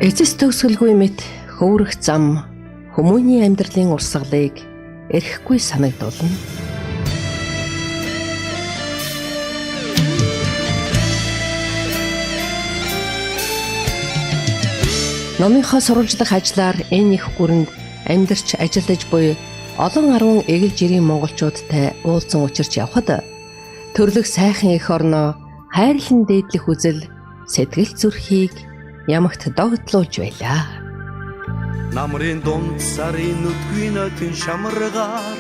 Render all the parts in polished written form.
Эцэс төгсгөлгүй мэт хөөрөх зам хүмүүний амьдралын урсгалыг эрхгүй санагдуулна. Номынхоо сурвалжлах ажлаар энэ их гүрэнд амьдарч ажиллаж буй олон 10 эгэл жирийн монголчуудтай уулзсан учирч явхад төрлөх сайхан эх орноо хайрлан дээдлэх үзэл сэтгэл зүрхийг ямагт догтлуулж байлаа. Намрын дунд сарын нүдгүй нотын шамаргаар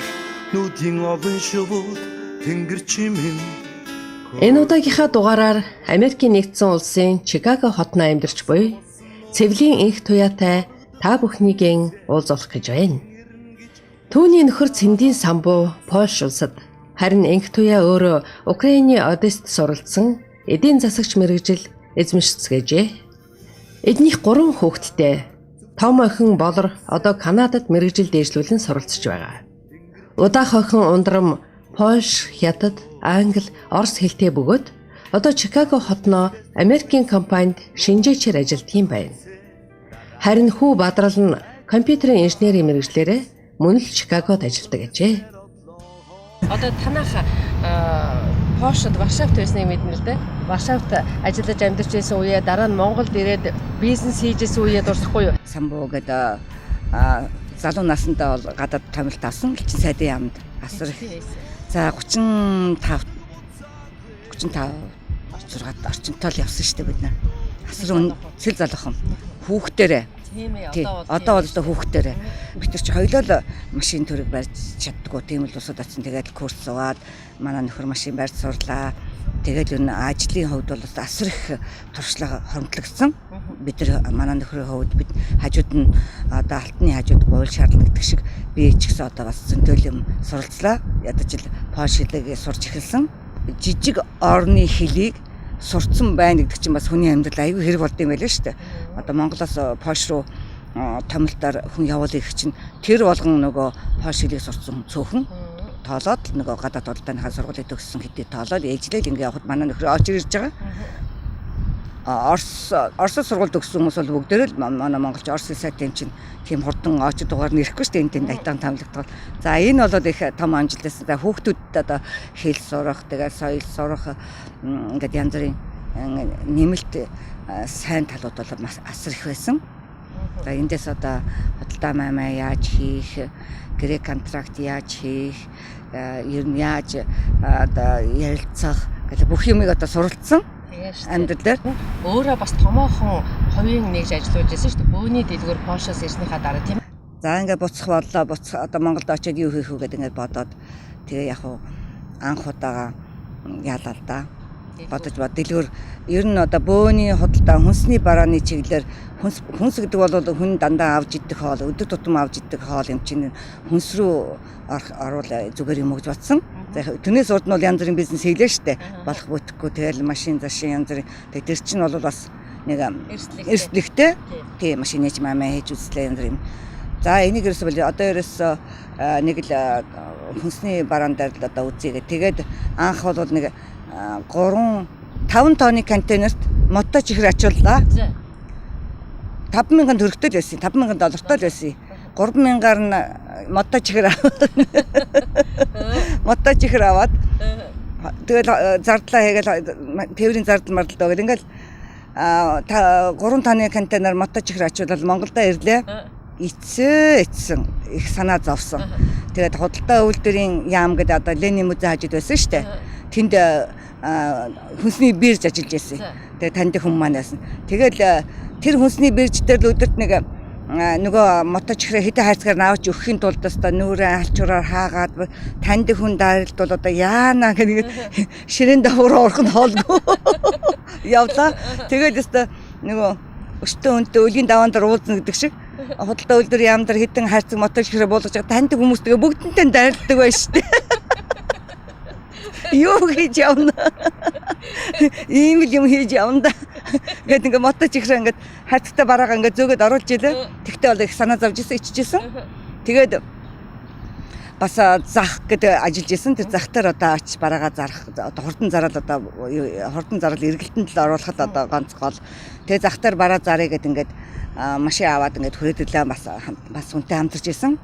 нүдийн олон шувууд тэнгэр чимэн. Энэ удаагийнхаа дугаараар Америкийн нэгдсэн улсын Чикаго хотно амьдарч буй цэвлийн энх туяатай та бүхнийгээ уулзах гэж байна. Түүний нөхөр Цэндийн самбуу Польш улсад, харин энх туяа өөрөө Украиний Одест суралцсан эдийн засагч мэргэжил эзэмшицгээжээ. Эднийх 3 хүүхэдтэй. Том охин Болор одоо Канадад мэргэжил дээшлүүлэн суралцж байгаа. Удаах охин Ундрам Польш, Хятад, Англи, Орос хэлтэй бөгөөд одоо Чикаго хотно Америкийн компанид шинжээчээр ажилладаг юм байна. Харин хүү Бадрал нь компьютерийн инженерийн мэргэжлээрээ мөн л Чикагод ажилладаг гэжээ. Одоо танах Польшд Варшавт байсныг мэднэ л дээ. Варшавт ажиллаж амьдарч байсан үеэ дараа нь Монголд ирээд бизнес хийжсэн үеэ дурсахгүй юу? Самбуу гэдэг залуу насндаа бол гадаад томилт авсан элчин сайдын яамд асар их. За 35 6 орчинтой л явсан шүү дээ бид нар. Асар цэл залуухан хүүхдээрээ. Одоо бол хүүхдээрээ. Бид нар ч хоёулаа л машин төрөг барьж чаддгүй. Тийм л усууд атсан. Тэгээд курс суугаад манай нөхөр машин барьж сурлаа. Тэгээд юу н ажлын хувьд бол асар их туршлага хөрөнгөлөгдсөн. Бид нар манай нөхрийн хувьд бид хажууд нь одоо алтны хажууд гуйл шаарлна гэдэг шиг би ч гэсэн одоо бас зөндөл юм суралцлаа. Ядаж л Польш хэлийг сурч эхэлсэн. Жижиг орны хэлийг сурцсан байна гэдэг чинь бас хүний амьдрал аюу хэрэг болд юм байлаа шүү дээ. Одоо Монголоос Польш руу томилтоор хүн явуулах чинь тэр болгон нөгөө Польш хэлийг сурцсан цөөхөн тоолоод нөгөө гадаад улдааны сургуулийг төгссөн хэдий тоолоод ээжлэл ингээ явахад манай нөхрөө очиж ирж байгаа. Орос сургууль төгссөн хүмүүс бол бүгдээрээ л манай монголч орос сайтай юм чинь тийм хурдан очиж дугаар нэрэхгүй шүү дээ. Энд дайтан томилогдвол. За энэ бол их том амжилт байсан. За хүүхдүүдэд одоо хэл сурах, тэгээд соёл сурах ингээд янз бүрийн нэмэлт сайн талууд бол маш асар их байсан. За эндээс одоо худалдаа маймаа яаж хийх, грек контракт яаж хийх, ер нь яаж одоо ярилцах гэх бүх юмыг одоо суралцсан. Амьдралаар өөрөө бас томоохон хувийн нэгж ажиллаж байсан шүү дээ. Бөөний дэлгүүр Польшоос ирснийхаа дараа тийм. За ингээд буцах боллоо. Одоо Монголд очиод юу хийх вэ гэдэг ингээд бодоод тэгээ яг уу анх удаага яалаа л да. Бодож дэлгүүр ер нь одоо бөөний худалдаа хүнсний барааны чиглэлээр хүнс гэдэг бол хүн дандаа авж идэх хоол, өдөр тутам авж идэх хоол юм чинь хүнс рүү оруул зүгээр юм гэж бодсон. Тэрнээс урд нь бол янз бүрийн бизнес хийлээ штэ. Болох бүтэхгүй тэгэл машин зашин янз бүрийн тэр чинь бол бас нэг эрсдлэгтэй. Тийм машин ээж мамаа хийж үзлээ янз бүрийн. За энийг ерөөсөө бол одоо ерөөсөө нэг л хүнсний бараан дээр л одоо үзье. Тэгээд анх бол нэг 5 тонны контейнерт мото чихэр ачууллаа. 5,000 төгрөгтэй л байсан. 5,000 доллартай л байсан. 3,000-аар нь мото чихэр аваад тэгэл зардлаа хийгээл тээврийн зардал мардал доо гэл ингээл 3 тонны контейнер мото чихэр ачуулал Монголдо ирлээ. Эцсэн их санаа зовсон. Тэгээд худалдаа үйлдвэрийн яам гэдэг одоо Ленин музей хажууд байсан шүү дээ. Тэнд хүнсний бирж ажиллаж байсан. Тэгээд танд хүн маань байсан. Тэгэл тэр хүнсний бирж дээр л өдөрт нөгөө мото чихрээ хэдэн хайцгаар навч өгөхийн тулд өстой нүрээ алчураар хаагаад танд хүн дайралд бол одоо яана гэдэг ширээн давхар орхон хоолгүй явлаа. Тэгээд өстой нөгөө өстөө өнтөө өлийн даваан дээр уулзна гэдэг шиг худалдаа үйлдвэр яам дээр хэдэн хайцаг мото чихрээ буулгаж байгаа танд хүмүүс тэгээ бүгдэнтэй дайралдаг байж штэ. Юу хийж явна? Ийм л юм хийж явна да. Ингээд ингээ мото чихрээ ингээд хайцагтай бараагаа ингээд зөөгөөд оруулж илээ. Тэгтээ бол их санаа зовж исэн, иччихсэн. Тэгээд бас зах гэдэг ажиллаж исэн. Тэр зах дээр одоо ач бараагаа зарах одоо хурдан зарал эргэлтэнд л оруулахад одоо ганц гол. Тэгээ зах дээр бараа зарыг гэдэг ингээд машин аваад ингээд хүрээдлээ бас үнтэй хамтарч исэн.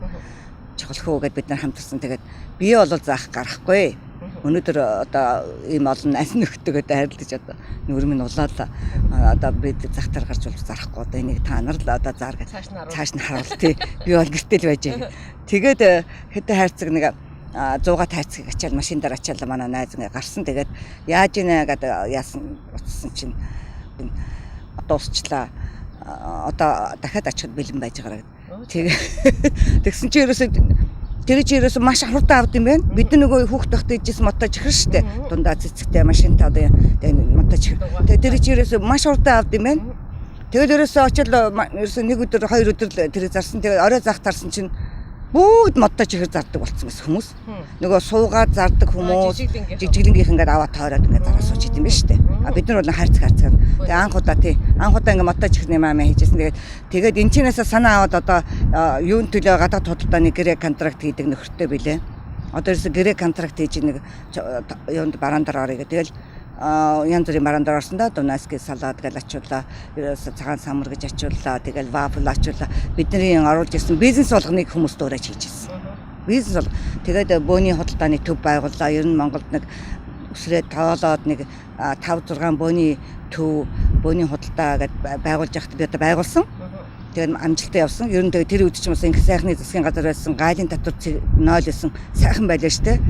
Чухалхөө гэдээ бид нар хамтарсан. Тэгээд бие бол заах гарахгүй. Өнөөдөр одоо ийм олон аль нөхдөд харилцаж одоо нүр минь улаад одоо бид захтар гарч болж зарахгүй одоо энийг та нар л одоо зар гэж цааш нь харуул тий би бол гэртэл байж байгаа. Тэгээд хэдэн хайрцаг нэг 100-аад хайрцаг ачаал машин дээр ачаал манай найз ингээ гарсан. Тэгээд яаж ийнэ гэдэг яасан утсан чинь дуусчлаа. Одоо дахиад очиход бэлэн байж байгаа гэдэг. Тэгсэн чи ерөөсөө маш хурдан авд юм байна. Бид нөгөө хүүхд тахт ижсэн мотож ихэр штэ. Дундаа цэцэгтэй машинтай одоо мотож ихэр. Тэгээ тэр чи ерөөсөө маш хурдан авд юм байна. Тэгэл ерөөсөө очил ерөөсөө нэг өдөр хоёр өдөр тэр зарсан. Тэгээ орой заах тарсан чинь бүгд мотож ихэр зардаг болсон гэсэн хүмүүс. Нөгөө суугаад зардаг хүмүүс жижиглэнгийнх ингээд аваад тойроод ингээд зараа сууж идэм биш штэ. Бид нар бол хайрцаг. Тэгээ анх удаа ингээд мотож ихэр нэмаа хийжсэн. Тэгээд энэ чинээсээ санаа аваад одоо юун төлөө гадаад худалдааны гэрээ контракт хийдэг нөхөртэй билээ. Одоо ерөөсө гэрээ контракт хийж нэг юунд бараандар орё гэдэг. Тэгэл янз бүрийн бараандар орсон да. Дунааск салаад гэл ачуулаа. Ерөөсө цагаан самар гэж ачуулаа. Тэгэл вафл ачуулаа. Бидний оруулж ирсэн бизнес болгоныг хүмүүс дуурайж хийжсэн. Бизнес бол тэгээд бөөний худалдааны төв байгууллаа. Ер нь Монголд нэг өсрээд тоолоод нэг 5-6 бөөний төв бөөний худалдаа гэдээ байгуулж яхад би одоо байгуулсан. Тэгээд амжилттай явсан. Ер нь тэр үед ч юм уу их сайхны засгийн газар байсан. Гайлын татвар 0 байсан. Сайхан байлаа штэ.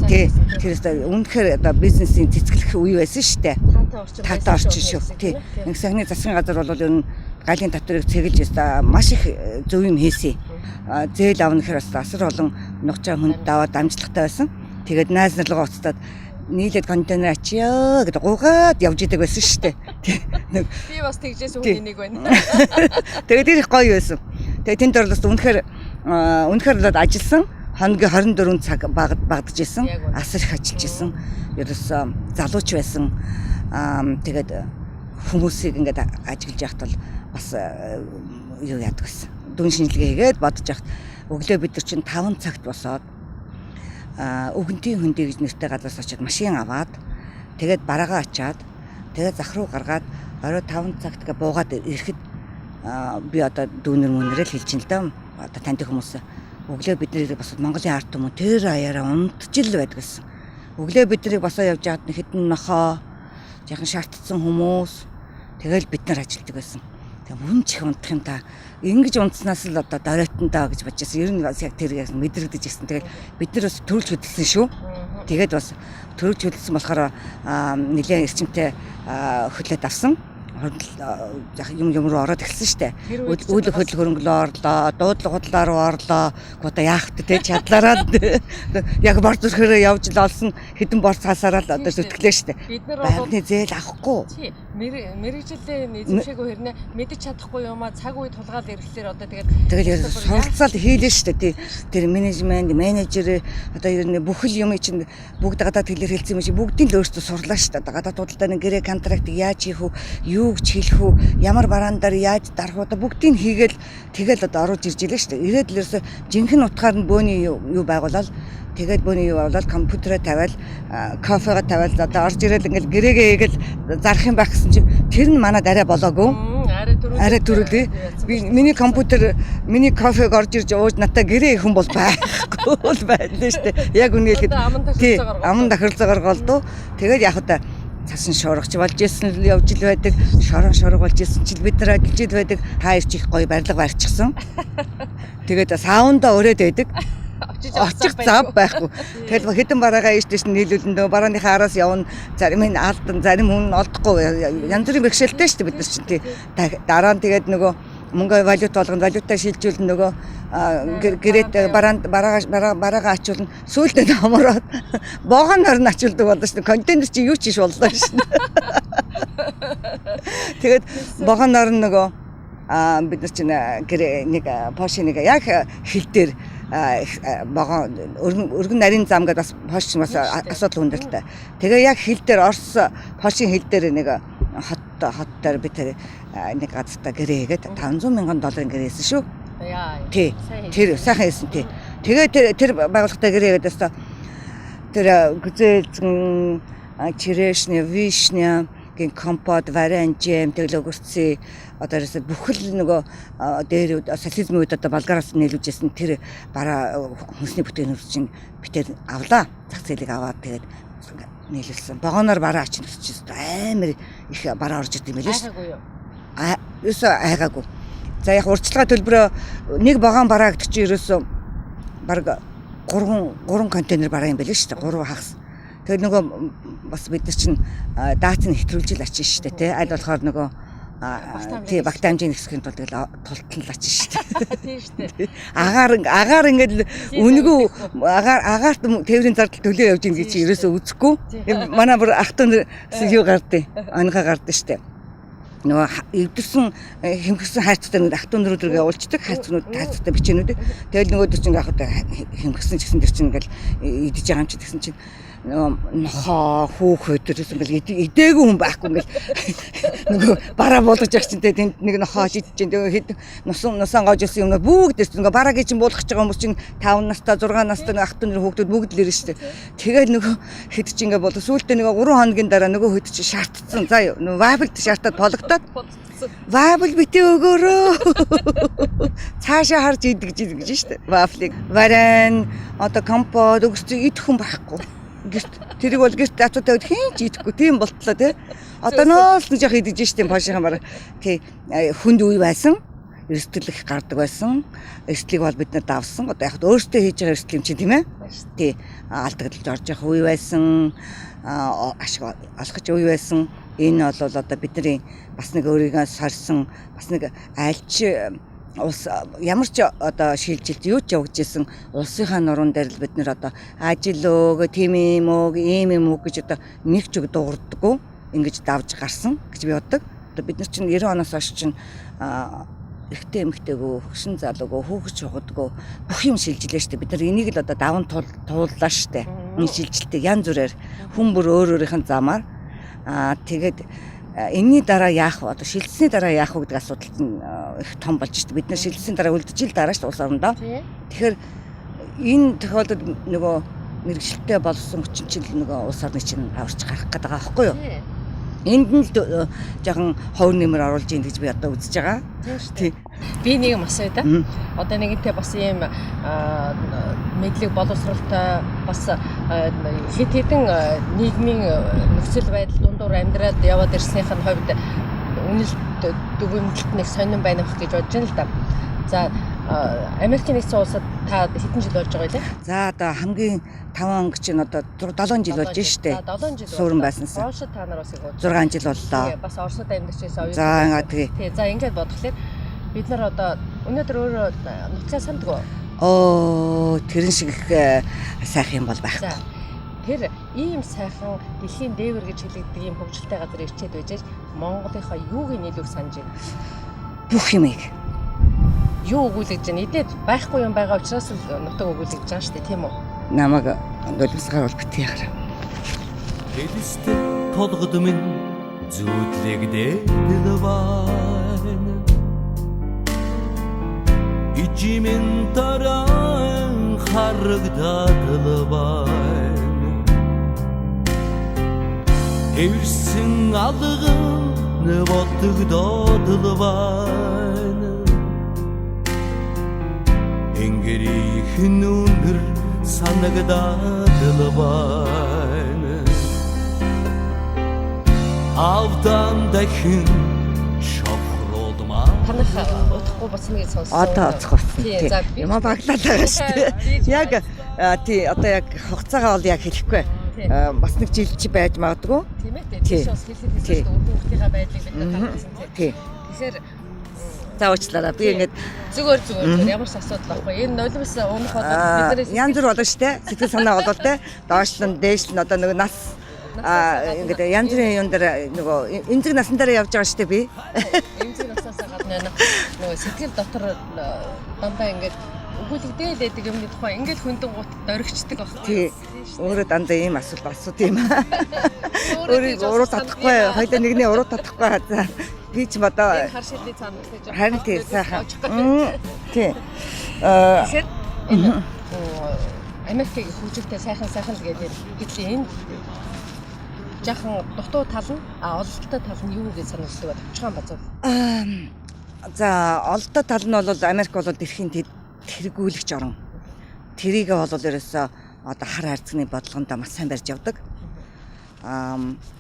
Тий. Тэр үнэхээр одоо бизнесийн цэцгэлэх үе байсан штэ. Таатай орчин шүү. Тий. Их сайхны засгийн газар бол ер нь гайлын татварыг цэглэж яста маш их зөв юм хийсэн. Зээл авна гэхээр бас асар олон нухчаа хүнд даваад амжилттай байсан. Тэгээд найз нарлага уцтаад нийлээд контейнер ачаа гэдэг гуугаад явж идэг байсан шүү дээ. Би бас тэгжээс хүний нэг байна. Тэгээд тэр их гоё байсан. Тэгээд тэнд орлоос үнэхээр болоод ажилласан. Хоногийн 24 цаг багдаж исэн. Асар их ажиллаж исэн. Ерөөсөө залууч байсан. Тэгээд хүмүүсийг ингээд ажиглаж яхад бол бас юу яадаг гэсэн. Дүн шинжилгээ хийгээд бодож яхад өглөө бид нар чинь 5 цагт босоод өгөнтийн хөндий гэж нэртэй газраас очиод машин аваад тэгээд бараагаа ачаад тэгээд зах руу гаргаад орой 5 цагт буугаад ирэхэд би одоо дүүнэр мөнрэл хэлж ин л да. Одоо таньдаг хүмүүс өглөө бид нарыг бас Монголын ард түмэн тэр аяараа унтжил байдаг гэсэн. Өглөө бид нарыг босоо явж байгаад хэдэн нохоо яхан шаардсан хүмүүс тэгэл бид нар ажилтдаг байсан. Тэгээ мөн чих унтах юм та. Ингэж унтснаас л одоо доройтондоо гэж бодож байсан. Ер нь бас яг тэр мэдрэгдэж ирсэн. Тэгээд бид нар бас төрүүлж хөдөлсөн шүү. Тэгээд бас төрүүлж хөдөлсөн болохоор нэлээд эрчимтэй хөдлөд авсан. Юм руу ороод эхэлсэн штэ. Үйл хөдлөх хөрөнгөлөө орлоо, дуудлага худлаа руу орлоо. Одоо яах вэ те чадлаараа яг бор зүрхээрээ явж л олсон хэдэн бор цаасаараа л одоо зүтгэлээ штэ. Бид нар бол байрны зээл авахгүй. Мэргэжлийн эзэмшээгүй хэрнээ мэдэж чадахгүй юмаа цаг үе тулгаад ирэхлээр одоо тэгээд суралцаад хийлээ штэ тий. Тэр менежмент, менежер одоо ер нь бүхэл юм чинь бүгд гадаад хэлээр хэлсэн юм шиг бүгдийг л өөртөө сурлаа штэ. Гадаад худалдааны гэрээ контракт яаж хийх вэ? Юу гэж хэлэх вэ? Ямар бараандар яаж дарах вэ? Бүгдийг хийгээл тэгэл одоо оруулж ирж илээ штэ. Ирээд л ерөөсө жинхэнэ утгаар нь бөөний юу байгуулаад тэгээд бөөний юу болоод компьютерээ тавиал кофега тавиал одоо орж ирэл ингээл гэрээгээ хийгээл зарах юм байх гэсэн чинь тэр нь манад арай болоогүй. Арай төрүүлээ. Би миний кофег орж ирж ууж надаа гэрээ хүн бол байхгүй л байлаа штэ. Яг үнийг хэлэхэд аман тахирлцаагаар голдуу. Тэгээд яг одоо цасан шуургач болж исэн л явж ил байдаг. Шорон болж исэн чил бид нар ажиллаж ил байдаг. Хайр чих гоё барилга барьчихсан. Тэгээд саундаа өрөөд байдаг. Очих зав байхгүй. Тэгэл хэдэн бараагаа ийш тийш нийлүүлэн барааныхаа араас явна. Зарим нь алдан, зарим хүн олдохгүй. Янз бүрийн бэрхшээлтэй шүү дээ бид нар чинь тий. Дараа нь тэгээд нөгөө мөнгө валют болгоно, валютаа шилжүүлнэ нөгөө гэрээд бараагаа ачуулна. Сүүлдээ номороод боогон орн ачуулдаг болно шүү дээ. Контейнер чи юу ч иш боллоо шүү дээ. Тэгээд боогон орн нөгөө бид нар чинь гэрээ нэг Porsche нэг яг хил дээр богоо өргөн нарийн зам гэдэг бас Porsche бас асуудал хүндрэлтэй. Тэгээ яг хил дээр Орос Porsche хил дээр нэг хот дээр бид нэг газартаа гэрээ хийгээд $500,000 гэрээсэн шүү. Тий. Тэр сайхан хийсэн тий. Тэгээ тэр байгууллагатай гэрээгээд өстой тэр гүзэлзэн черешня, вишня гин компот, варен, джем тэглөө гүрцээ одоо ерөөсө бүхэл нөгөө дээр социализмын үед одоо Болгараас нийлүүлжсэн тэр бараа хүнсний бүтээгдэхүүн чинь битээр авлаа. Зах зээлийг аваад тэгээд нийлүүлсэн. Богоноор бараа ачин өсчихсэн. Амар их бараа орж ирд юм билээ шүү. Айгаагүй юу? Ерөөсө айгаагүй. За яг урьдчилгаа төлбөрөө нэг богоон бараа гэдэг чинь ерөөсө бараг 3 контейнер бараа юм билээ шүү. 3 хагас. Тэгээд нөгөө бас бид нар чинь даацыг хэтрүүлж л ачин шүү дээ тий. Аль болохоор нөгөө тий багтаамжийн ихсхийн тулд тултал ачин шүү дээ. Тийм шүү дээ. Агаар ингээд үнэгүй агаарт тээврийн зардал төлөө явж ийн гэж чи ерөөсөө үзэхгүй. Манай бүр ах トゥ юу гардыг анагаа гардыг шүү дээ. Нөгөө эвдэрсэн хэмхсэн хайцтай нэг ах トゥ нөрөдрөгээ уулцдаг хайцнууд тайцтай бичээнүүд. Тэгэл нөгөө дөр чинь яг хэмхсэн ч гэсэн тэр чинь ингээл идэж байгаа юм чи гэсэн чинь нохоо хүүхэд төрсөн бэл идээгүй хүн байхгүй ингээл нөгөө бараа болгож явах чинь тэнд нэг нохоо идэж чинь тэгээд нусан гоож ирсэн юм бүгд ирсэн нөгөө бараа гэж буулгах гэж байгаа хүмүүс чинь 5 настай 6 настай нэг ах トゥ нөр хүүхдүүд бүгд л ирнэ шүү дээ. Тэгээд нөгөө хэд чинь ингээ болоо сүүлдээ нөгөө 3 хоногийн дараа нөгөө хэд чинь шаардсан заа нөгөө вайбл шаартаад бологдоод вайбл битээ өгөөрөө цаашаа харж идэх гэж шүү дээ. Вафлыг варен одоо компот өгсөй идэх хүн байхгүй. Тэрийг бол гэрт ацуутай хийн ч идэхгүй тийм болтлоо тий. Одоо ноос нэг жах идэж штеп пашихан бараг тий хүнд үе байсан. Эрсдэлэх гардаг байсан. Эрсдлийг бол бид нар давсан. Одоо яг өөртөө хийж байгаа эрсдэл юм чинь тийм ээ. Тий алдагдaltaж орж явах үе байсан. Ашиг олох үе байсан. Энэ бол одоо бидний бас нэг өөрийгөө сорсон бас нэг альч улс ямар ч одоо шилжилт юу ч явж исэн улсынхаа нуруунд дээр л бид нэр одоо ажил өг тийм юм уу ийм юм уу гэж одоо нэг ч үг дуурдаггүй ингэж давж гарсан гэж би боддог. Одоо бид нар чинь 90 оноос хойш чинь эрэгтэй эмэгтэйгөө хөшин залуугөө хөөгч хугадгөө бүх юм шилжилээ штэ. Бид нар энийг л одоо даван тууллаа штэ. Энэ шилжилтийг янз бүрээр хүн бүр өөр өөрийнх нь замаар тэгээд энэний дараа яах вэ? Одоо шилжсэний дараа яах вэ гэдэг асуудал нь их том болж шүү дээ. Бид нар шилжсэний дараа үлдчихэл дараа шүү дээ улс орондоо. Тэгэхээр энэ тохиолдолд нөгөө мэрэгчлээ болсон хүчин чил нөгөө улс орны чинь аварч гарах гэдэг байгаа байхгүй юу? Энд нь л жоохон ховор нэмэр оруулж ийн гэж би одоо үзэж байгаа. Тийм. Би нэг юм асууя да. Одоо нэгэнтээ бас ийм мэдлэг боловсролтой бас хэд хэдэн нийгмийн нөхцөл байдал дундуур амьдраад яваад ирснийх нь хувьд үнэлт дүгнэлт нэг сонирн байна вэ гэж бодож байна л да. За Америкийн нэгдсэн улсад та хэдэн жил болж байгаа вэ? За одоо хамгийн 5 он чинь одоо 7 жил болж штэ. 7 жил суурин байсансан. Оросд та нар бас 6 жил боллоо. Бас Оросд амьдарч байсан оюутан. За ингээд тэгээ. Тий, за ингээд бодглохлоор бид нар одоо өнөөдөр өөрөө нутгаа санддаг уу? Оо, тэрэн шиг их сайхан юм бол байхгүй. Тэр ийм сайхан дэлхийн дээвэр гэж хэлэгддэг ийм хөгжилтэй газар ирчээд байж Монголынхаа юуг нийлүүг санаж байна? Бүх юмыг. Юу өгүүлж байна? Идээд байхгүй юм байгаа учраас л нутаг өгүүлж байгаа шүү дээ, тийм үү? Намайг нулимсгаар бол битгий хараа. Хэлстэй толгод минь зүудлэгдээд байна. Ичимэн таран харагдаад байна. Эвэрсэн алган бодогдоод байна. Энгэрийн үнэр санагдаад байна. Авдан дахин шавхролдмаа. Танах удахгүй болсон гэж сонссон. Одоо оцох болсон. Тийм. Ямаа баглаад байгаа шүү дээ. Яг тий одоо яг хугацаагаа бол яг хэлэхгүй. Бас нэг жил чи байж магадгүй. Тийм ээ. Тийм бас хэлэхэд хүүхдийнхээ байдлыг бид таасан тийм. Тэгэхээр за уучлаарай. Би ингээд зүгээр ямар ч асуудал байхгүй. Энэ нулимс өмнөх одоо биднээс янз бүр болно шүү дээ. Сэтгэл санаа болоо те. Доошлон, дээшлэн одоо нэг нас ингээд янз бүрийн юм дээр нөгөө эмзэг насан дээр явж байгаа шүү дээ би. Эмзэг насаас гадна нөгөө сэтгэл дотор дандаа ингээд өгүүлэгдээд юмны тухай ингээд хүндэн гут дөрөгчдөг баг. Тий. Өөрөө дандаа ийм асуудал юм аа. Өөрөө уруу татахгүй, хоёул нэгний уруу татахгүй. За би ч одоо хар шилний цаана гэж харин тий сайхан. Тий. Тэгэхээр Америкийн хөгжилтэй сайхан л гэдэг хэдлийн энэ жаахан дутуу тал нь ололттой тал нь юу гэж санагддаг вэ? Товчхон базуул. За олдоо тал нь бол Америк бол дэлхийн тэргүүлэгч орн. Тэрийг бол ерөөсөө одоо хар хайрцагны бодлогонд маш сайн барьж явдаг.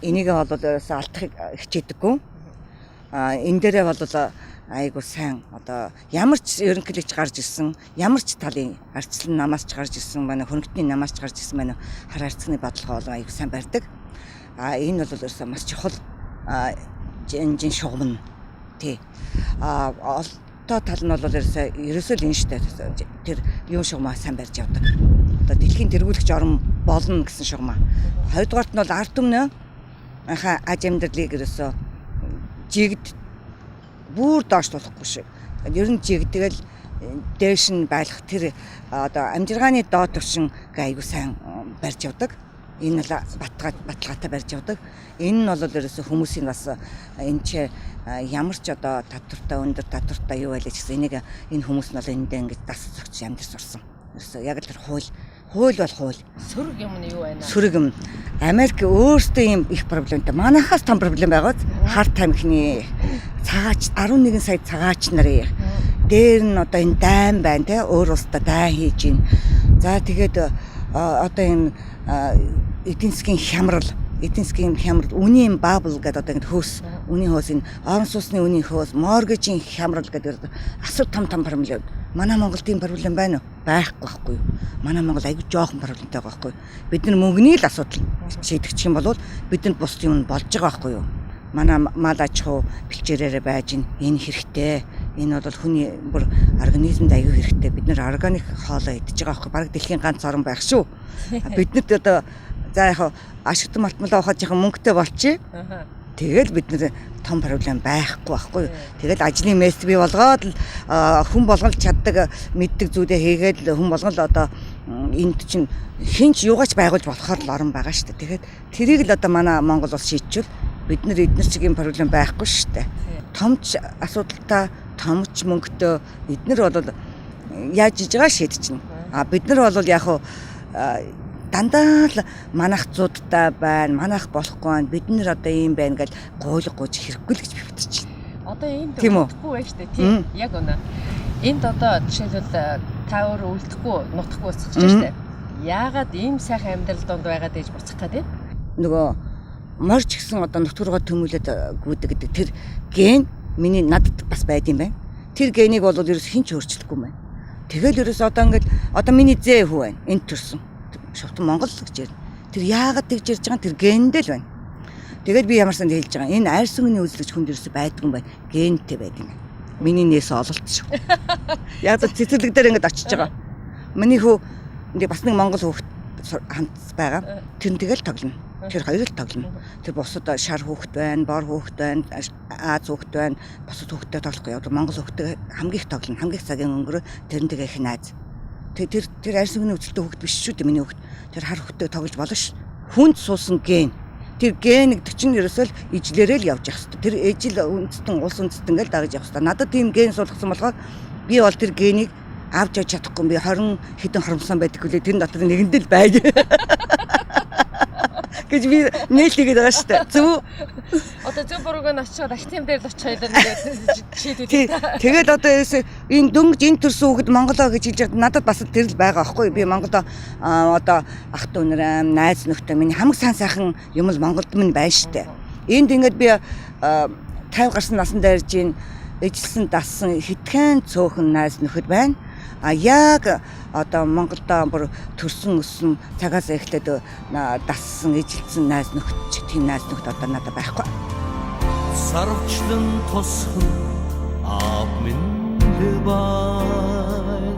Энийг бол ерөөсөө алдахыг хичээдэггүй. Энэ дээрээ бол айгуу сайн одоо ямар ч ерөнхийлөгч гарч ирсэн, ямар ч талын арчлан намаас ч гарч ирсэн байна, хөрөнгөний намаас ч гарч ирсэн байна. Хар хайрцагны бодлого бол айгуу сайн барьдаг. Энэ бол ерөөсөө маш чухал жин шугам нь. Тий. Олдоо тал нь бол ерөөсөө л энэ штэ. Тэр юм шугамаа сайн барьж явдаг. Одоо дэлхийн тэргүүлэгч орн болно гэсэн шугамаа. Хоёрдугаарт нь бол ард түмнээ аж амьдралыг ерөөсөө жигд бүр доош тулахгүй шиг. Ер нь жигдгээл дээш нь байлах тэр одоо амжиргааны доод төвшин айгуу сайн барьж явдаг. Энэ л баталгаатай барьж явдаг. Энэ нь бол ерөөсөө хүмүүсийн бас энэ ч ямар ч одоо татвартай өндөр татвартай юу байлаа гэсэн энийг энэ хүмүүс нь бол эндээ ингэж дас зөгч амьд сурсан. Ерөөсөө яг л тэр хууль бол хууль. Сөрөг юм нь юу байна? Сөрөг юм. Америк өөртөө ийм их проблемтай. Манайхаас том проблем байгаа. Харт тамхины цагаач 11 сая цагаач нарын дээр нь одоо энэ дайн байна те өөр улстай дайн хийж гин. За тэгээд одоо энэ эдийн засгийн хямрал үнийн бабл гэдэг одоо ингэ хөөс үнийн хөөс энэ орон сууцны үнийн хөөс моргежийн хямрал гэдэг асар том проблем. Манай Монголд ийм проблем байна уу? Байхгүй юу? Манай Монгол аягүй жоохон проблемтай байгаа байхгүй юу? Бид нар мөнгөний л асуудал шийдэгчих юм бол бидэнд бус юм болж байгаа байхгүй юу? Манай мал аж ахуй бэлчээрээрээ байж энэ хэрэгтэй. Энэ бол хүний бүр организмд аягүй хэрэгтэй. Бид нар органик хоолоо идж байгаа байхгүй баг дэлхийн ганц орн байх шүү. Биднэрт одоо за яг ашигтан малтмалаа ухаад яхан мөнгөтэй болчих. Тэгэл бид нэр том проблем байхгүй юу. Тэгэл ажлын мест бий болгоод хүн болгол чаддаг мэддэг зүйлээ хийгээд хүн болгол одоо энд чинь хинч юугаач байгуулж болохоор л орон байгаа шүү дээ. Тэгээд тэрийг л одоо манай Монгол улс шийдчихвэл бид нар эдгээр чигийн проблем байхгүй шүү дээ. Томч асуудалтай, томч мөнгөтэй бид нар бол яаж иж байгаа шийдчихнэ. Бид нар бол яг дандаа л манайх зуудтай байна, манайх болохгүй байна. Бид нэр одоо ийм байна гэж гуйлгууж хэрэггүй л гэж би бодож байна. Одоо энд үлдэхгүй байх штэ тийм. Яг үнэ. Энд одоо жишээлбэл та өөрөө үлдэхгүй, нутахгүй болчих штэ. Яагаад ийм сайхан амьдрал донд байгаад ээж буцах гэдэг? Нөгөө морж гисэн одоо нутгургаа төмүүлээд гүйдэг гэдэг тэр ген миний надад бас байд юм байна. Тэр генийг бол ерөөс хинч өөрчлөхгүй юм байна. Тэгэл ерөөс одоо ингээд одоо миний зээ хүү байна. Энд төрсөн. Шовтон Монгол л гэж ярина. Тэр яагаад тэгж ярьж байгаа тэр гендэл байна. Тэгээд би ямар санд хэлж байгаа. Энэ арьс өнгөний үзлэгч хүнд ерөөсөй байдгүй юм байна. Гентэй байдаг юм. Миний нээс ололт шүү. Яг л цэцэрлэг дээр ингэж очиж байгаа. Миний хүү ингээ бас нэг Монгол хүүхэд хамт байгаа. Тэр нь тэгэл тоглоно. Тэр хоёр л тоглоно. Тэр бусад шар хүүхэд байна, бор хүүхэд байна, Аз хүүхэд байна. Бусад хүүхэдтэй тоглохгүй. Яг Монгол хүүхэдтэй хамгийн их тоглоно. Хамгийн их цагийн өнгөрөө тэр нь тэгээ их найз. Тэр арьс өнгөний үзэлтэй хүүхэд биш шүү дээ миний хүүхэд. Тэр хар хүүхэдтэй тоглож болно ш. Хүнд суусан ген. Тэр ген гэдэг чинь ерөөсөө л ижлэрээ л явж явах хэрэгтэй. Тэр ижил үндэстэн улс үндэстэн гэж дагаж явах хэрэгтэй. Надад тийм ген суулгасан болохоор би бол тэр генийг авч явж чадахгүй. Би 20 хэдэн хоромсон байдаг үлээ тэр дотор нэгэндээ л байж. Гэж би нээлтгээд байгаа шүү дээ. Зөв. Одоо зөв бурууг нь очиод актив дээр л очиод ингээд шийдвээ. Тэгээд одоо энэ дөнгөж энэ төрсөн хүүхэд Монголоо гэж хэлж надад бас тэр л байгаа байхгүй. Би Монголоо одоо ах トゥ нараа найз нөхдөд миний хамгийн сайн юм л Монголд минь байна шүү дээ. Энд ингээд би 50 гарсан насан дайрж ийн эжилсэн дассан хитгэн цөөхөн найз нөхөд байна. Яг одоо Монголдо бүр төрсөн өссөн цагаас эхлээд дассан эжилсэн найз нөхд тийм найз нөхд одоо надад байхгүй. Сарвчлан тосхон аав минь байна.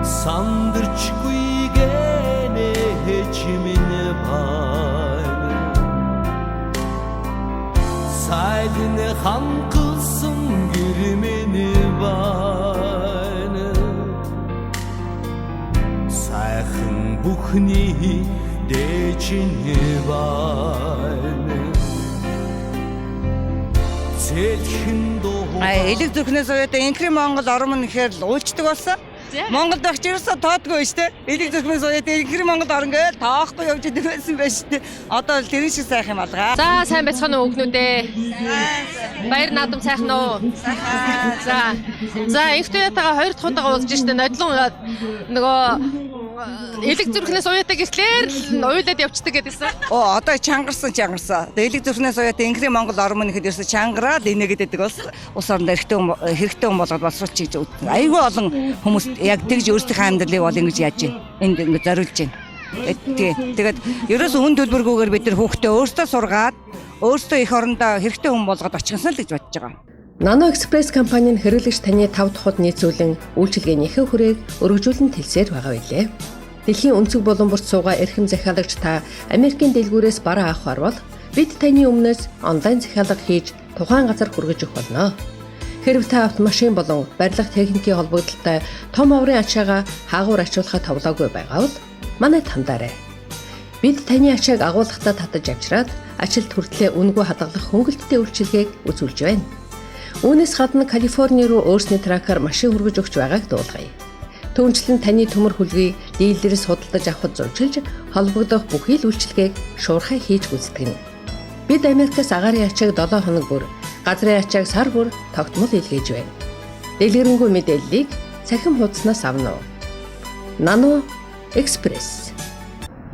Сандырчгүй гэнэ хечимин байна. Сайдын ханкылсын гэрмэн байна. Сайхан бүхний дэчин байна. Элэг зүрхнээс уяада инкри Монгол орон нь ихээр л уйлчдаг болсон. Монголд байх ч ерөөсөө тоодгүй шүү дээ. Элэг зүрхнээс уяад элгэр Монголд орно гэж тоохгүй явж идэв байсан байж шүү дээ. Одоо л тэрэн шиг сайхан юм алгаа. За сайн байцгаана уу өгнүүдээ. Баяр наадам сайхан уу? За. За их туятайгаа 2 дахь удаага уулзж штэ нодлон нөгөө элэг зүрхнээс уяатаа гэхлээр л уйлаад явцдаг гэдээсэн. Оо одоо чангарсан. Элэг зүрхнээс уяад инхри Монгол орно гэхэд ерөөсөө чангараад инээгээд байдаг ус орнд хэрэгтэй хүн болгоод боловсруулж гэж үзсэн. Айгүй олон хүмүүс яг тэгж өөрсдийнхээ амьдралыг бол ингэж яаж байна. Энд ингэ зориулж байна. Тэгээд ерөөсөө үн төлбөргүйгээр бид нар хүүхдээ өөртөө сургаад өөртөө их орондоо хэрэгтэй хүн болгоод очихсан л гэж бодож байгаа. Nano Express компанийн хэрэглэгч таны 5 дахуд нийцүүлэн үйлчилгээнийхээ хүрээг өргөжүүлэн тэлсээр байгаа билээ. Дэлхийн өнцөг буланборт суугаа эрхэм захиалагч та Америкийн дэлгүүрээс бараа авахар бол бид таны өмнөөс онлайн захиалга хийж тухайн газар хүргэж өгөх болно. Хэрв та автомашин болон барилга техникийн холбогдлолтой том оврын ачаагаа хаагуур ачуулахад товлоогүй байгаа бол манайд хандаарай. Бид таны ачааг агуулгахдаа татаж авчираад ажилд хүртлээр үнэгүй хадгалах хөнгөлөлттэй үйлчилгээг үзүүлж байна. Үүнээс гадна Калифорни руу өөрсний тракаар машин хүргэж өгч байгааг дуулгая. Түүнчлэн таны төмөр хөлгийг дилерээс худалдаж авахд зорчилж холбогдох бүхий л үйлчилгээг шуурхай хийж гүйцэтгэнэ. Бид Америкаас агаарын ачааг 7 хоног бүр, газрын ачааг сар бүр тогтмол илгээж байна. Дэлгэрэнгүй мэдээллийг цахим хуудаснаас авна уу. Nano Express.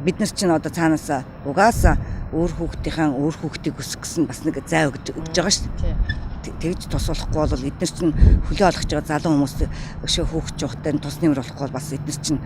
Бид нар чинь одоо цаанаас угаасаа өөр хүүхдийг өсгөх гэсэн бас нэг зай өгж байгаа шүү дээ. Тэгж тусуулахгүй бол эдгээр чинь хөлөө олгож байгаа залуу хүмүүс өшөө хүүхд жухтай тус нэмэр болохгүй бол бас эдгээр чинь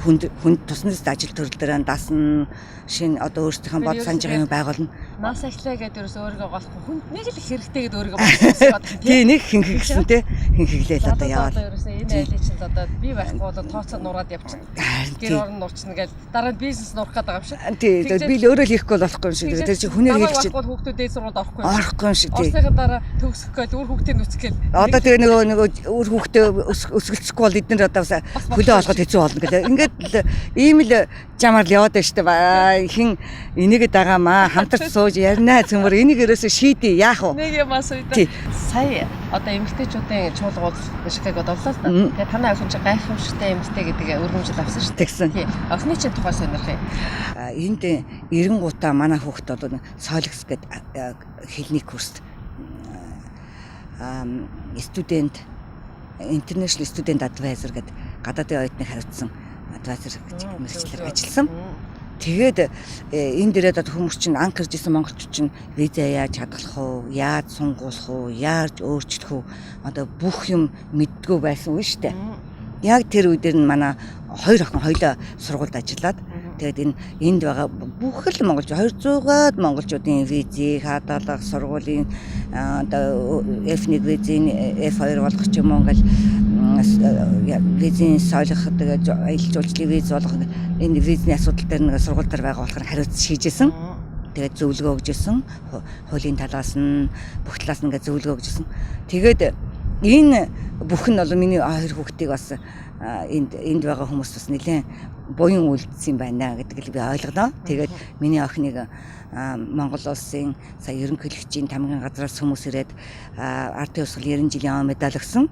хүнд туснаас ажил төрөл дээр даасна шинэ одоо өөрсдийнхөө бод санаж байгаа юм байгуулна. Нас ажиллаа гэдэг ерөөс өөрийгөө голохгүй хүнд нэг л хэрэгтэй гэдэг өөрийгөө бодсон. Тий нэг хинхэг гэсэн тий хинхэглээл одоо яваад. Одоо ерөөсөө энэ айлын чинь одоо би байхгүй бол тооцоо нураад явчихна. Гэр орон нурчна гэж дараа нь бизнес нурах гэдэг юм шиг. Тий би л өөрөө л хийхгүй болохгүй юм шиг. Тэр чинь хүнээр хийх чинь. Хүүхдүүд дээд сургуульд орохгүй юм шиг тий. Орсныхаа дараа төгсөх гээд өөр хүүхдийн нүцэх гээд. Одоо тэгээ нөгөө өөр хүүхдээ өсгөлцөхгүй бол эдгээр одоо хөлөө олгоод хэцүү болно гэдэг. Ингээд ийм л жамаар л яваад байна шүү дээ. Хин энийгээ дагаамаа хамтарч сууж ярина цөмөр энийг ерөөсөө шийдээ яах вэ? Нэг юм асууя. Сая одоо эмэгтэйчүүдийн чуулга уулзалтыг одлоо л да. Тэгээ танай охин чи гайхамшигтай эмэгтэй гэдэг өргөмжил авсан шүү дээ. Тэгсэн. Охины чинь тухай сонирх юм. Энд 90 манай хүүхэд бол Solex гэдэг хэлний курст студент International Student Advisor гэдэг гадаадын оюутныг хариуцсан адвайзер гэж мэргэжлэр ажилласан. Тэгээд энэ дээрээ одоо хүмүүс чинь анкерж исэн монголчууд чинь виза яаж хадгалах уу, яаж сунгуулах уу, яаж өөрчлөх үү одоо бүх юм мэддгүү байсан үе шүү дээ. Яг тэр үедэр нь манай 2 охин хоёлоо сургуульд ажиллаад тэгээд энд байгаа бүх л монголчууд 200-аад монголчуудын визийг хадгалах сургуулийн одоо F1 визийн F2 болгох юм уу ингээл визийн соёлох тэгээд аялал жуулчлалын виз болгох энэ визний асуудал дээр нэг сургууль дээр байгаа болохоор хариуц шийжсэн. Тэгээд зөвлөгөө өгжсэн. Хуулийн талаас нь бүх талаас нь ингээд зөвлөгөө өгжсэн. Тэгээд энэ бүх нь бол миний 2 хүүхдийг бас энд байгаа хүмүүс бас нэлээд буян үйлдсэн байна гэдгийг би ойлголоо. Тэгээд миний охиныг Монгол улсын сая ерөнхийлөгчийн тамгын газраас хүмүүс ирээд ардын усгал 90 жилийн медаль өгсөн.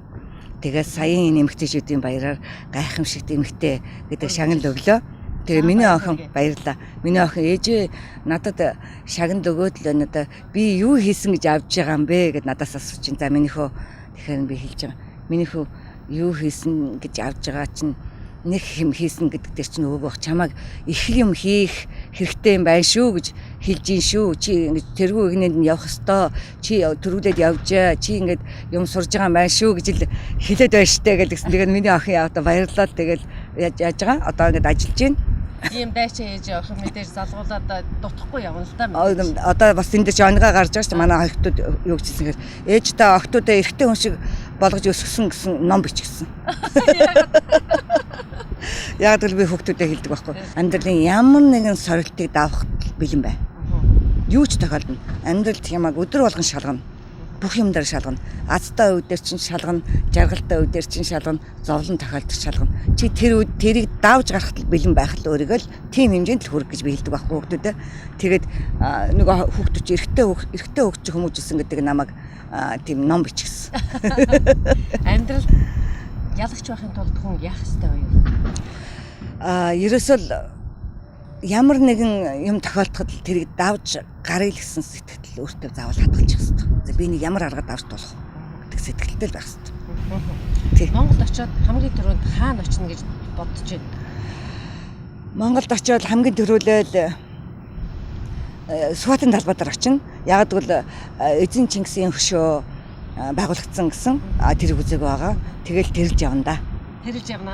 Тэгээд саяын энэ эмэгтэйчүүдийн баяраар гайхамшигт эмэгтэй гэдэг шагнал өглөө. Тэгээ миний охин баярлаа. Миний охин ээжээ надад шагнал өгөөд л надад би юу хийсэн гэж авч байгаа юм бэ гэд надаас асууж ин. За минийхөө тэгэхээр би хэлж байгаа. Минийхөө юу хийсэн гэж авч байгаа чинь нэг юм хийсэн гэдэг дээр чинь өвөөх чамайг их юм хийх хэрэгтэй юм байна шүү гэж хэлж ин шүү. Чи ингэж тэргүй игнэнд нь явах ёстой. Чи төрүүлээд явжаа. Чи ингэж юм сурж байгаа юм байна шүү гэж л хэлээд байна штэ гэсэн. Тэгээд миний охин яа одоо баярлалаа. Тэгээд яаж байгаа? Одоо ингэж ажиллаж байна. Ийм дайчаа ээж охин мэдээж залгуулаад дутхгүй явна л да. Одоо бас энэ дээр жонгаа гарч байгаа шүү дээ. Манай охтууд юу гэжсэн гэхээр ээж та охтуудаа эрэгтэй хүн шиг болгож өсгсөн гэсэн ном бичсэн. Яг л би хүүхдүүдэд хэлдэг байхгүй. Амьдралын ямар нэгэн сорилтыг давах бэлэн бай. Юу ч тохиолдно. Амьдралд ямаг өдөр болгон шалгана. Бүх юм дээр шалгана. Азтай үедэр чинь шалгана, жаргалтай үедэр чинь шалгана, зовлон тохиолдож шалгана. Чи тэр үед тэрийг давж гарахад бэлэн байх л өөрийгөө л тийм хэмжээнд л хүрэх гэж би хэлдэг байхгүй хүүхдүүдэд. Тэгээд нөгөө хүүхдүүд эрэгтэй хөгжих хүмүүжсэн гэдэг намайг тийм ном бичсэн. Амьдрал ялагч байхын тулд хүн яах ёстой вэ юу? Ерөөсөө л ямар нэгэн юм тохиолдоход тэрийг давж гарыг гэсэн сэтгэл өөртөө заавал хадгалчих хэрэгтэй. За би нэг ямар аргад давж болох гэдэг сэтгэлтэй л байх хэрэгтэй. Монголд очиод хамгийн түрүүнд хаана очно гэж бодож байна? Монголд очиод хамгийн түрүүлэл Сүхбаатарын талбай дээр очино. Яг гэвэл эзэн Чингисийн хөшөө байгуулагдсан гэсэн тэрийг үзег байгаа. Тэгэл тэрэлж явна да. Тэрэлж явна.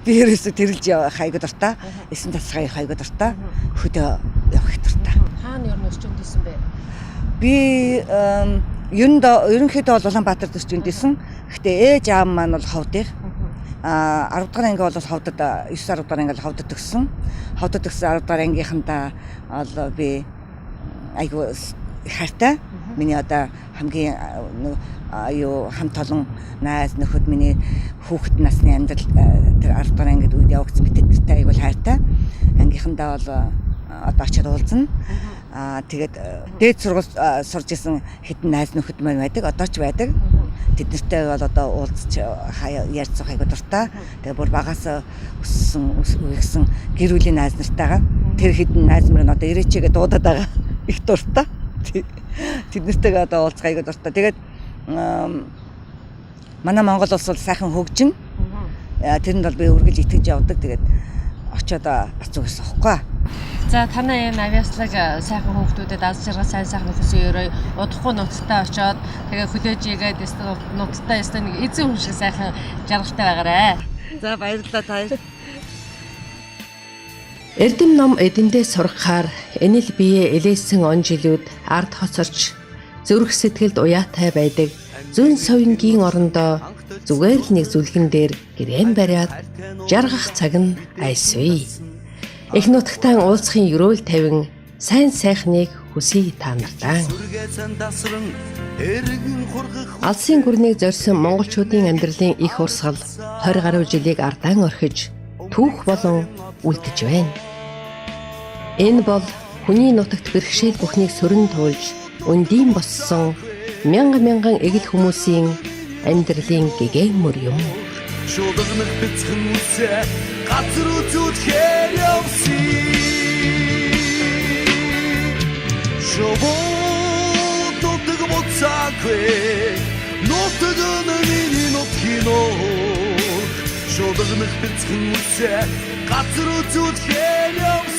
Би ерөөсө тэрэлж явах хайгуу дуртай. Эсэн тасгай хайгуу дуртай. Хөдөө явах дуртай. Хаана ер нь өсчөнд исэн бэ? Би ерөнхийдөө бол Улаанбаатарт өсчөнд исэн. Гэхдээ ээж аав маань бол Ховдын. 10 дугаар анги бол Ховдод 9 10 дугаар анги Ховдод төгссөн. Ховдод төгссөн 10 дугаар ангийнхандаа бол би айгуу хайртай. Миний одоо хамгийн хамт олон найз нөхөд миний хүүхэд насны амьдрал тэр 10 дугаар ангид үед явагдсан бид тэртэй айгуу хайртай. Ангийнхандаа бол одоо очиод уулзна. Тэгээд дээд сургууль сурж исэн хэдэн найз нөхөд маань байдаг. Одоо ч байдаг. Тэд нартай бол одоо уулзч ярьцах айгуу дуртай. Тэгээ бүр багаас өссөн үегсэн гэр бүлийн найз нартайгаа тэр хэдэн найз мөр нь одоо ирээчээгээ дуудаад байгаа их дуртай. Тэд нартэйгээ одоо уулзах айгуу дуртай. Тэгээд манай Монгол улс бол сайхан хөгжин. Тэрэнд бол би үргэлж итгэж явдаг. Тэгээд очиод бас зүгээс авахгүй. За танай энэ авиаслаг сайхан хүүхдүүдэд аз жаргал сайн сайхан хүсье өрөө удахгүй нутагтаа очиод тэгээ хүлээж игээд нутагтаа ястаа нэг эзэн хүн шиг сайхан жаргалтай байгаарай. За баярлалаа та. Эрдэм ном эдэндээ сургахаар энэ л бие элээсэн он жилүүд ард хоцорч зүрх сэтгэлд уяатай байдаг зүүн совингийн орондоо зүгээр л нэг зүлгэн дээр гэрээн бариад жаргах цаг нь айсвэ. Их нутагтаа уулзахын өрөөл тавин сайн сайхныг хүсье та нартаа. Алсын гүрнийг зорьсон монголчуудын амьдралын их урсгал 20 гаруй жилийг ардаан орхиж түүх болон үлдэж байна. Энэ бол хүний нутагт бэрхшээл бүхнийг сөрөн туулж өндийн боссон мянган эгэл хүмүүсийн амьдралын гэгээн мөр юм. Шуудагнах бяцхан үсэ газар үзүүлэхээр явсан. Шууддаг моцаагүй нутаг нь миний нутгийноо. Шуудагнах бяцхан үсэ газар үзүүлэхээр явсан.